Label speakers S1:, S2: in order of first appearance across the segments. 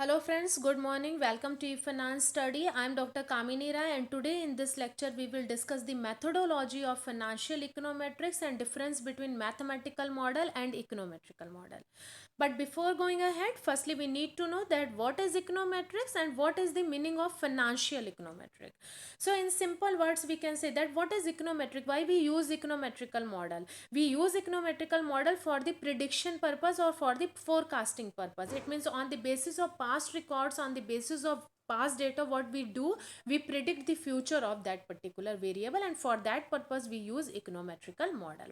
S1: Hello friends, good morning. Welcome to eFinance Study. I am Dr. Kamini Rai and today in this lecture we will discuss the methodology of financial econometrics and difference between mathematical model and econometrical model. But before going ahead, firstly we need to know that what is econometrics and what is the meaning of financial econometric. So in simple words we can say that what is econometric, why we use econometrical model. We use econometrical model for the prediction purpose or for the forecasting purpose. It means on the basis of past records, on the basis of past data, what we do, we predict the future of that particular variable, and for that purpose we use econometrical model.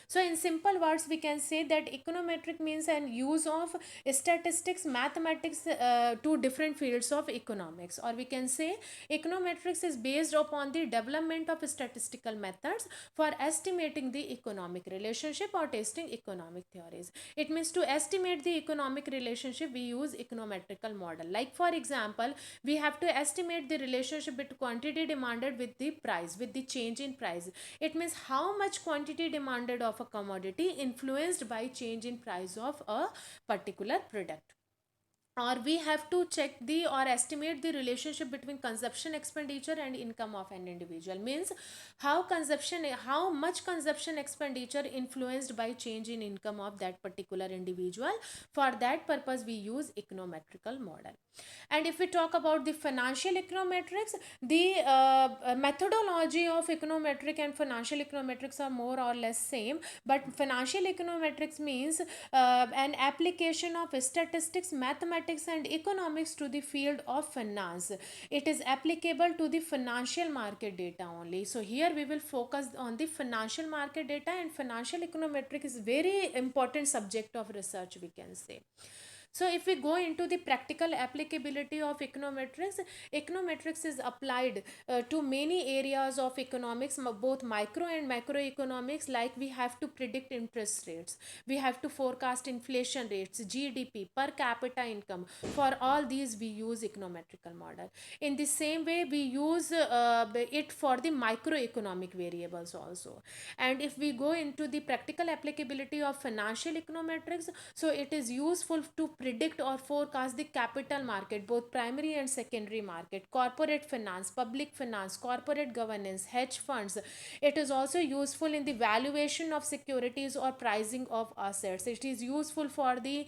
S1: So in simple words we can say that econometric means an use of statistics, mathematics, to different fields of economics, or we can say econometrics is based upon the development of statistical methods for estimating the economic relationship or testing economic theories. It means to estimate the economic relationship we use econometrical model. Like for example, we have to estimate the relationship between quantity demanded with the price, with the change in price. It means how much quantity demanded of a commodity influenced by change in price of a particular product. Or we have to check the or estimate the relationship between consumption expenditure and income of an individual. Means how much consumption expenditure influenced by change in income of that particular individual. For that purpose we use econometrical model. And if we talk about the financial econometrics, the methodology of econometric and financial econometrics are more or less same, but financial econometrics means an application of statistics, mathematics and economics to the field of finance. It is applicable to the financial market data only. So here we will focus on the financial market data, and financial econometric is very important subject of research, we can say. So if we go into the practical applicability of econometrics, econometrics is applied to many areas of economics, both micro and macroeconomics. Like we have to predict interest rates, we have to forecast inflation rates, GDP, per capita income. For all these we use econometrical model. In the same way we use it for the microeconomic variables also. And if we go into the practical applicability of financial econometrics, so it is useful to predict or forecast the capital market, both primary and secondary market, corporate finance, public finance, corporate governance, hedge funds. It is also useful in the valuation of securities or pricing of assets. It is useful for the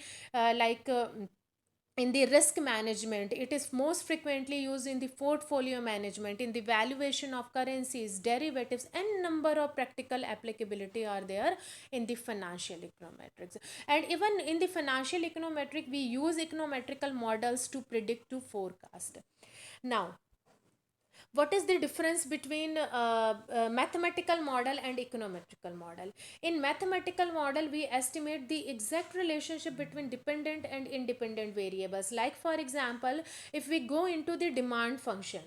S1: in the risk management. It is most frequently used in the portfolio management, in the valuation of currencies, derivatives, and number of practical applicability are there in the financial econometrics. And even in the financial econometric we use econometrical models to predict, to forecast. Now, what is the difference between mathematical model and econometrical model? In mathematical model we estimate the exact relationship between dependent and independent variables. Like for example, if we go into the demand function,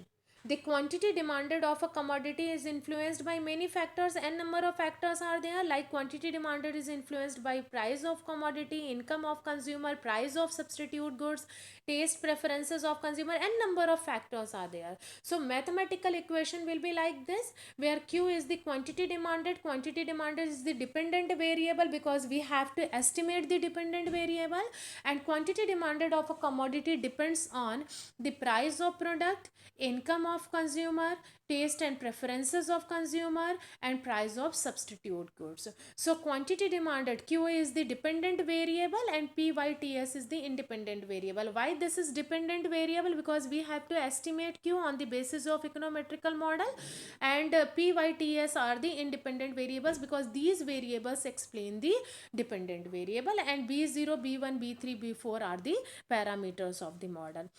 S1: the quantity demanded of a commodity is influenced by many factors, and number of factors are there. Like quantity demanded is influenced by price of commodity, income of consumer, price of substitute goods, taste preferences of consumer, and number of factors are there. So mathematical equation will be like this, where q is the quantity demanded. Quantity demanded is the dependent variable because we have to estimate the dependent variable, and quantity demanded of a commodity depends on the price of product, income of consumer, taste and preferences of consumer, and price of substitute goods. So quantity demanded, qa is the dependent variable and pyts is the independent variable. Why this is dependent variable? Because we have to estimate q on the basis of econometrical model, and pyts are the independent variables because these variables explain the dependent variable, and b0, b1, b3, b4 are the parameters of the model.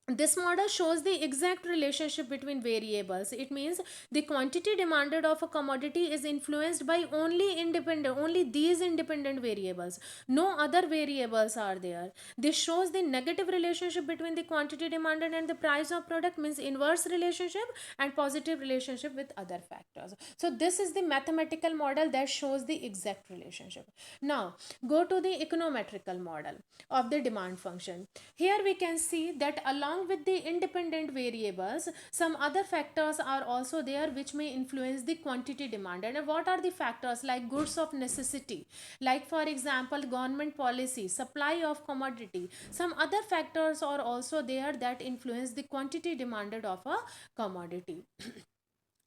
S1: This model shows the exact relationship between variables. It means the quantity demanded of a commodity is influenced by only these independent variables. No other variables are there. This shows the negative relationship between the quantity demanded and the price of product, means inverse relationship, and positive relationship with other factors. So this is the mathematical model that shows the exact relationship. Now go to the econometrical model of the demand function. Here we can see that along along with the independent variables, some other factors are also there which may influence the quantity demanded. And what are the factors? Like goods of necessity, like for example government policy, supply of commodity. Some other factors are also there that influence the quantity demanded of a commodity.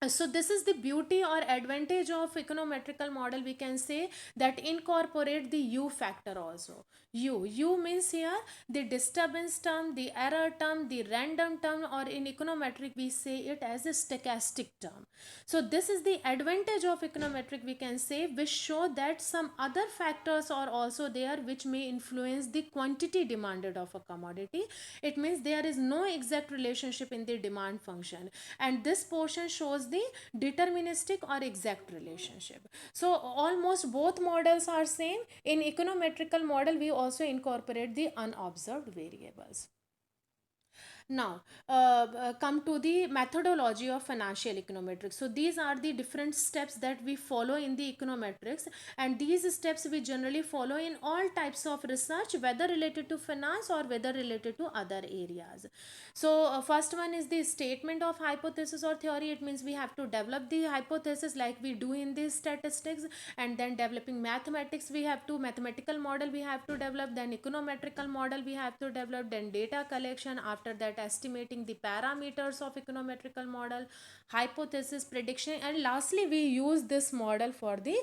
S1: So this is the beauty or advantage of econometrical model, we can say, that incorporate the u factor also. U means here the disturbance term, the error term, the random term, or in econometric we say it as a stochastic term. So this is the advantage of econometric, we can say, which show that some other factors are also there which may influence the quantity demanded of a commodity. It means there is no exact relationship in the demand function, and this portion shows the deterministic or exact relationship. So almost both models are same. In econometrical model we also incorporate the unobserved variables. Now, come to the methodology of financial econometrics. So these are the different steps that we follow in the econometrics, and these steps we generally follow in all types of research, whether related to finance or whether related to other areas. So first one is the statement of hypothesis or theory. It means we have to develop the hypothesis like we do in the statistics, and then developing mathematics we have to, mathematical model we have to develop, then econometrical model we have to develop, then data collection, after that estimating the parameters of econometrical model, hypothesis, prediction, and lastly we use this model for the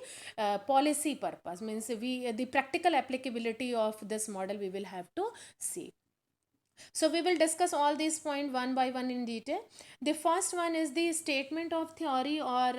S1: policy purpose. Means we the practical applicability of this model we will have to see. So we will discuss all these points one by one in detail. The first one is the statement of theory or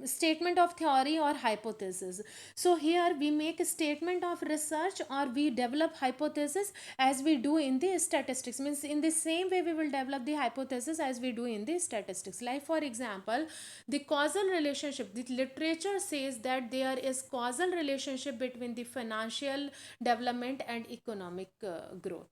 S1: statement of theory or hypothesis. So here we make a statement of research or we develop hypothesis as we do in the statistics. Means in the same way we will develop the hypothesis as we do in the statistics. Like for example, the causal relationship. The literature says that there is causal relationship between the financial development and economic growth.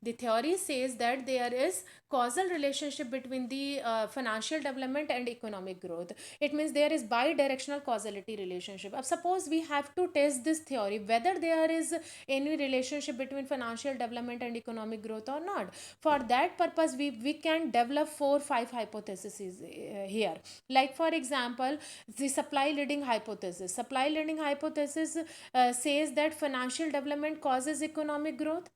S1: The theory says that there is causal relationship between the financial development and economic growth. It means there is bi-directional causality relationship. Suppose we have to test this theory whether there is any relationship between financial development and economic growth or not. For that purpose we can develop 4-5 hypotheses here. Like for example, the supply leading hypothesis. Supply leading hypothesis says that financial development causes economic growth.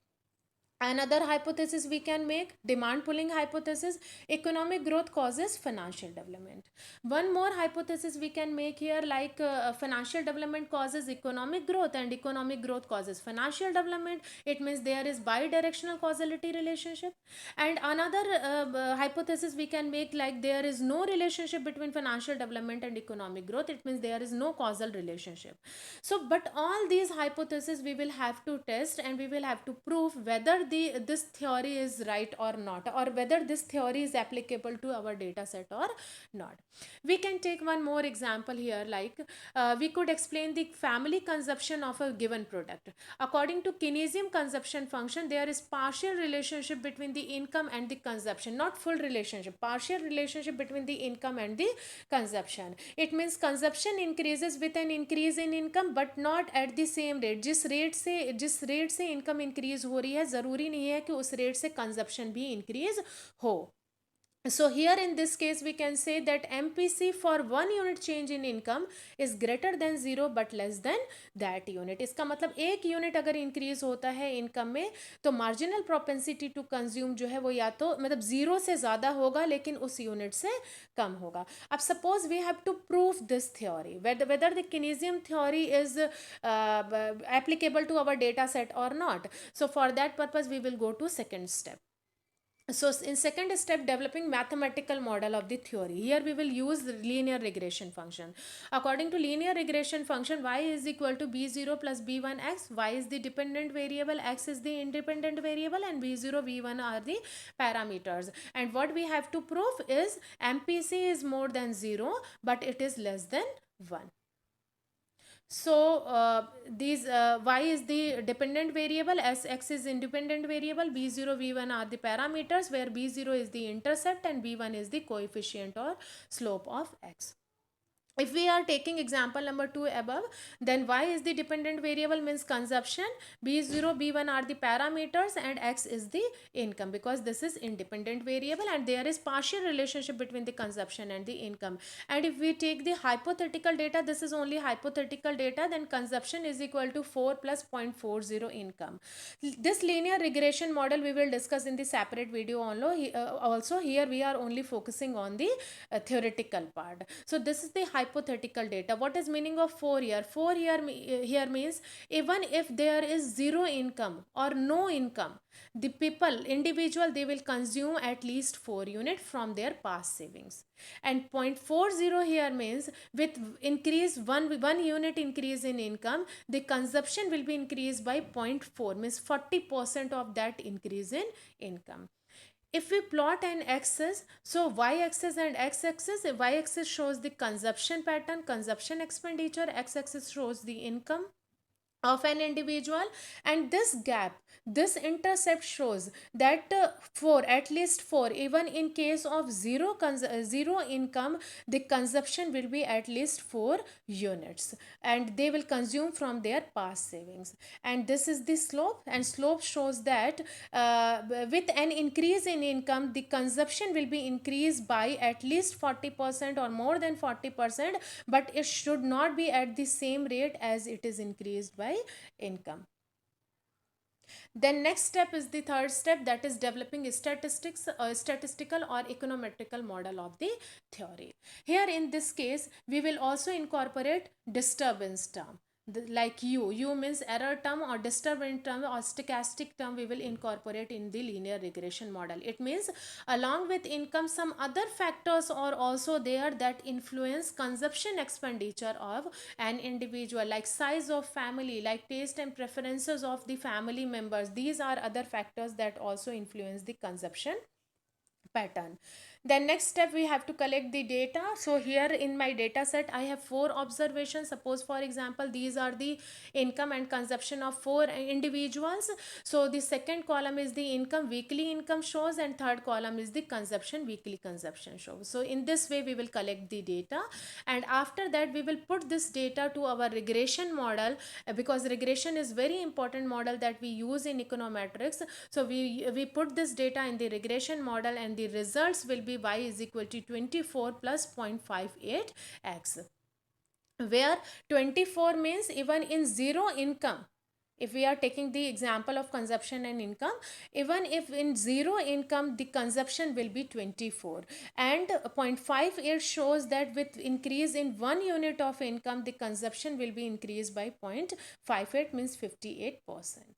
S1: Another hypothesis we can make, demand pulling hypothesis, economic growth causes financial development. One more hypothesis we can make here, like financial development causes economic growth and economic growth causes financial development. It means there is bi-directional causality relationship. And another hypothesis we can make, like there is no relationship between financial development and economic growth. It means there is no causal relationship. So but all these hypotheses we will have to test, and we will have to prove whether this theory is right or not, or whether this theory is applicable to our data set or not. We can take one more example here, like we could explain the family consumption of a given product. According to Keynesian consumption function, there is partial relationship between the income and the consumption, not full relationship, partial relationship between the income and the consumption. It means consumption increases with an increase in income, but not at the same rate. जिस rate से income increase हो रही है, ज़रूरी नहीं है कि उस रेट से कंजप्शन भी इंक्रीज हो. So here in this case we can say that MPC for 1 unit change in income is greater than 0 but less than that unit. इसका मतलब एक यूनिट अगर इंक्रीज होता है इनकम में, तो मार्जिनल प्रोपेंसिटी टू कंज्यूम जो है वो या तो मतलब जीरो से ज़्यादा होगा लेकिन उस यूनिट से कम होगा. अब suppose we have to prove this theory, whether the Keynesian theory is applicable to our data set or not. So for that purpose we will go to second step. So in second step, developing mathematical model of the theory. Here we will use linear regression function. According to linear regression function, y is equal to b0 plus b1x. Y is the dependent variable, x is the independent variable, and b0 b1 are the parameters. And what we have to prove is MPC is more than 0 but it is less than 1. So these y is the dependent variable, as x is independent variable, b0 v1 are the parameters, where b0 is the intercept and b1 is the coefficient or slope of x. If we are taking example number 2 above, then y is the dependent variable, means consumption, b0 b1 are the parameters, and x is the income, because this is independent variable and there is partial relationship between the consumption and the income. And if we take the hypothetical data, this is only hypothetical data, then consumption is equal to 4 plus 0.40 income. This linear regression model we will discuss in the separate video also. Here we are only focusing on the theoretical part. So this is the hypothetical data. What is meaning of 4 year? 4 year here means even if there is zero income or no income, the people, individual, they will consume at least 4 unit from their past savings. And 0.40 here means with increase one unit increase in income, the consumption will be increased by 0.4, means 40% of that increase in income. If we plot an axis, so y-axis and x-axis, y-axis shows the consumption pattern, consumption expenditure, x-axis shows the income of an individual, and this gap, this intercept shows that for at least 4, even in case of zero income, the consumption will be at least 4 units and they will consume from their past savings. And this is the slope, and slope shows that with an increase in income, the consumption will be increased by at least 40% or more than 40%, but it should not be at the same rate as it is increased by income. Then next step is the third step, that is developing statistical or econometrical model of the theory. Here in this case we will also incorporate disturbance term, like u means error term or disturbance term or stochastic term we will incorporate in the linear regression model. It means along with income, some other factors are also there that influence consumption expenditure of an individual, like size of family, like taste and preferences of the family members. These are other factors that also influence the consumption pattern. Then next step, we have to collect the data. So here in my data set I have 4 observations. Suppose for example these are the income and consumption of 4 individuals. So the second column is the income, weekly income shows, and third column is the consumption, weekly consumption shows. So in this way we will collect the data, and after that we will put this data to our regression model, because regression is very important model that we use in econometrics. So we put this data in the regression model, and the results will be y is equal to 24 plus 0.58x, where 24 means even in zero income, if we are taking the example of consumption and income, even if in zero income the consumption will be 24, and 0.58 shows that with increase in 1 unit of income the consumption will be increased by 0.58, means 58%.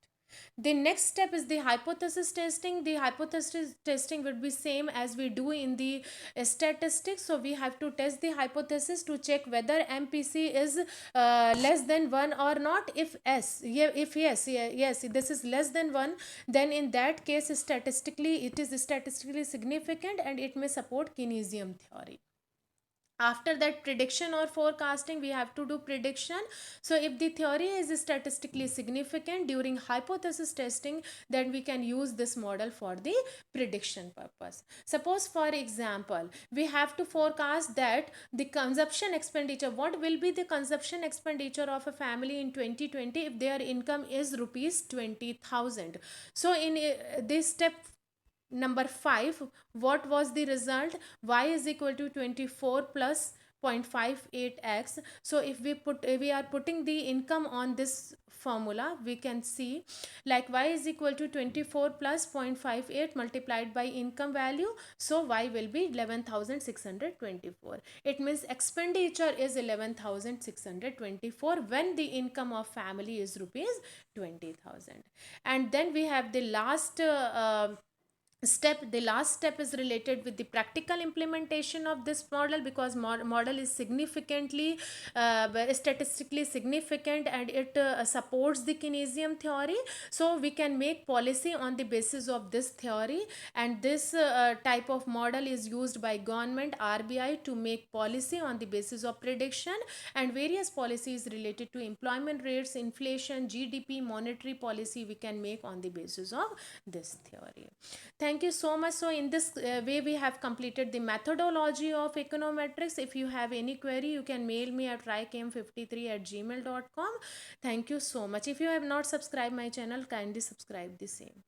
S1: The next step is the hypothesis testing. The hypothesis testing would be same as we do in the statistics. So we have to test the hypothesis to check whether MPC is less than 1 or not. If yes, this is less than 1, then in that case statistically it is statistically significant and it may support Keynesian theory. After that, prediction or forecasting, we have to do prediction. So if the theory is statistically significant during hypothesis testing, then we can use this model for the prediction purpose. Suppose for example we have to forecast that the consumption expenditure, what will be the consumption expenditure of a family in 2020 if their income is rupees 20,000. So in this step number 5, what was the result? Y is equal to 24 plus 0.58x. So if we are putting the income on this formula, we can see like y is equal to 24 plus 0.58 multiplied by income value. So y will be 11,624. It means expenditure is 11,624 when the income of family is rupees 20,000. And then we have the last the last step is related with the practical implementation of this model, because model is significantly statistically significant and it supports the Keynesian theory. So we can make policy on the basis of this theory, and this type of model is used by government, RBI, to make policy on the basis of prediction, and various policies related to employment rates, inflation, GDP, monetary policy we can make on the basis of this theory. Thank Thank you so much. So in this way we have completed the methodology of econometrics. If you have any query, you can mail me at tricam53@gmail.com. Thank you so much. If you have not subscribed my channel, kindly subscribe the same.